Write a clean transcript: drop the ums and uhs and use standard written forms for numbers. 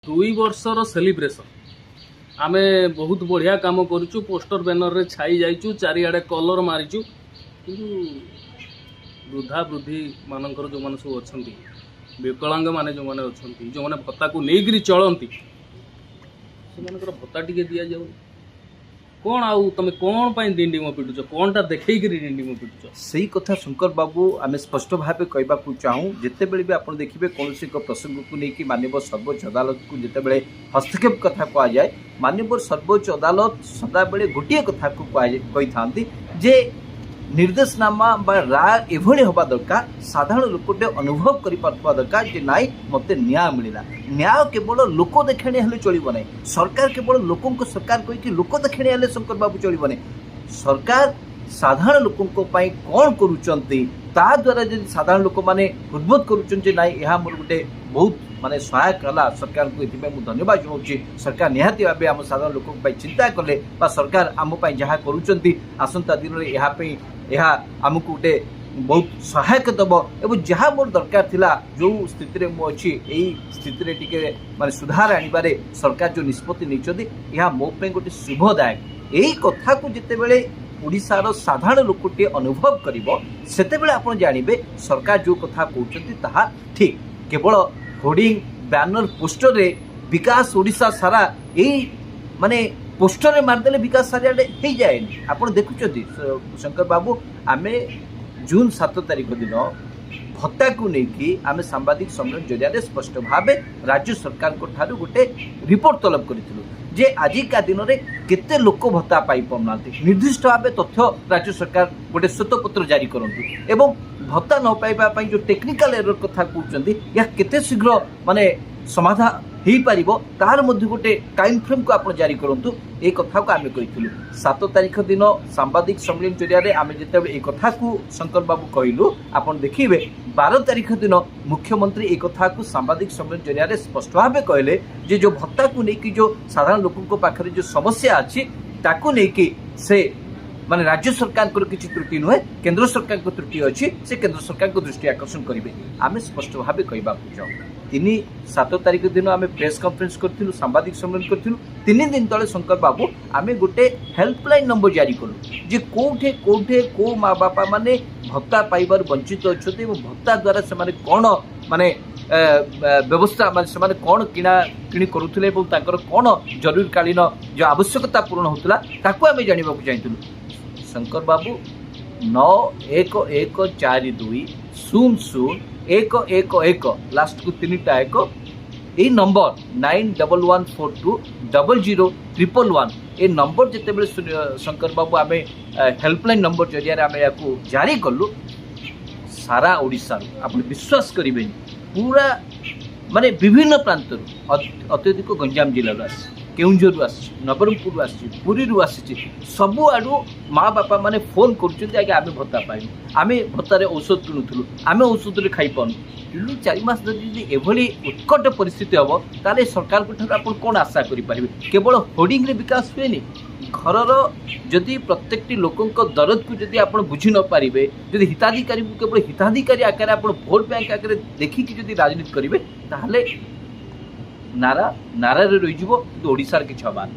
दुई वर्षर सेलिब्रेशन आमे बहुत बढ़िया काम करूँ। पोस्टर बैनर रे छाई जाइचु, चारिआडे कलर मारिचु, किंतु वृद्धा वृद्धि मानकर जो माने सब अछंती, विकलांग माने जो माने अछंती, जो माने भत्ता को नेइकरी चलंती, से मानकर भत्ता टिके दिया जाउ। कौन आउ तमे कौन पाई डिंडिम पिटुच, कौनटा देखैकरी डिंडिम पिटुच? सही कथा शंकर बाबू आम स्पष्ट भाव कहवाक चाहूँ। जितेबले भी आप देखिए कौन एक प्रसंग को लेकिन माननीय सर्वोच्च अदालत को जितेबले हस्तक्षेप कथा कहुए, माननीय सर्वोच्च अदालत सदाबले गोटे कथा को कही था जे निर्देशनामा बा राय एभली हवा दरकार, साधारण लोकटे अनुभव कर दरकार जे नाई मते न्याय मिलला। न्याय केवल लोक देखाणी हेले चलिबो नै, सरकार केवल लोकों को सरकार कहि कि लोक देखाणी हेले शंकर बाबू चलिबो नै। सरकार साधारण लोकों पाई कौन करूचंती ता द्वारा जदि साधारण लोक माने उद्बोध करूचंती नाई यहा मोर गुटे बहुत माने सहायक हला। सरकार को एथि मैं धन्यवाद जनाउछि। सरकार निहाती भाबे आम साधारण लोकों पाई चिंता कले बा सरकार आम पाई जहा करूचंती आसंता दिन रे यहा पे यह आमको गोटे बहुत सहायक दब एवं जहाँ मोर दरकार थिला जो स्थिति में मुझे यही स्थिति टिके माने सुधार आनिबारे सरकार जो निष्पत्ति नहीं यह मो पे गोटे शुभदायक। यही कथा को जितेबले ओडिशार साधारण लोकटे अनुभव करिवो सेतेबेले आपण जानिबे सरकार जो कथा कहउचंती ताहा ठीक। केवल होर्डिंग बैनर पोस्टर रे विकास ओडिशा सारा यही माने पोस्टर रे मारदेले विकास सारियाडे हो जाए। आप देखुं शंकर बाबू आम जून 7 तारिख दिन भत्ता को लेकिन आम सांबादिक सम्मेलन जरिया स्पष्ट भाव राज्य सरकार को ठारू गोटे रिपोर्ट तलब करूँ जे आजिका दिन में केते लोक भत्ता पाई पाना निर्दिष्ट भाव तथ्य राज्य सरकार गोटे श्वेतपत्र जारी करूँ एवं भत्ता न पाइबा जो टेक्निकल एरर कथा कहते या केते शीघ्र माने समाधान हो पार तार मध्य गोटे टाइम फ्रेम को आप जारी करूँ। एक कथा को आम कही 7 तारिख दिन सांबादिक सम्मेलन जरिया आम जिते एक कथा को शंकर बाबू कहलु आप देखिए 12 तारिख दिन मुख्यमंत्री एक कथा को सांबादिक सम्मेलन जरिया स्पष्ट भाव कहले जे जो भत्ता को लेकिन जो साधारण लोकों पाखे जो समस्या अच्छी ताकू लेकिन से माने राज्य सरकार को किसी त्रुटि नुहे, केंद्र सरकार को त्रुटि अच्छी से केंद्र सरकार को दृष्टि आकर्षण करेंगे। आम स्पष्ट भाव कहवाक चाहूँ 7 तारिख दिन आम प्रेस कॉन्फ्रेंस करूँ, सांबादिक सम्मेलन करूँ। 3 दिन तले शंकर बाबू आम गोटे हेल्पलाइन नंबर जारी कलु जे कोठे कोठे को माँ बापा माने भत्ता पाइबार वंचित अच्छा भत्ता द्वारा से माने कौन माने व्यवस्था माने कौन किणा किणी करुले कौन जरूरीकालीन जो आवश्यकता पूर्ण होता ताकू आम जानवा चाहूँ। शंकर बाबू 9114200111 लास्ट को 3टा 1 यही नंबर 9111420011 ये नंबर जिते शंकर बाबू आम हेल्पलाइन नंबर जरिया आम या जारी कलु सारा ओडिशा आप विश्वास करेंगे पूरा माने विभिन्न प्रांत अत्यधिक गंजाम जिला केउंझर नवरंगपुर पुरी सबु आड़ू माँ बापा माने फोन कर आम भत्ता पाइबू आम भत्तार औषध किणुलु आम औषध खाई पानु 4 मास धरी एभली उत्कट परिस्थिति हम ताले सरकार को कौन आशा करें। केवल होर्डिंग रे विकास हुए घरर जदि प्रत्येक लोकों दरद को जदि आप बुझी न पारे जदि हिताधिकारी को केवल हिताधिकारी आकार आप भोट बैंक आकार देखिकी जदि राजनीति करेंगे ताहले नारा नारा रही ओडिशार किसी हबार।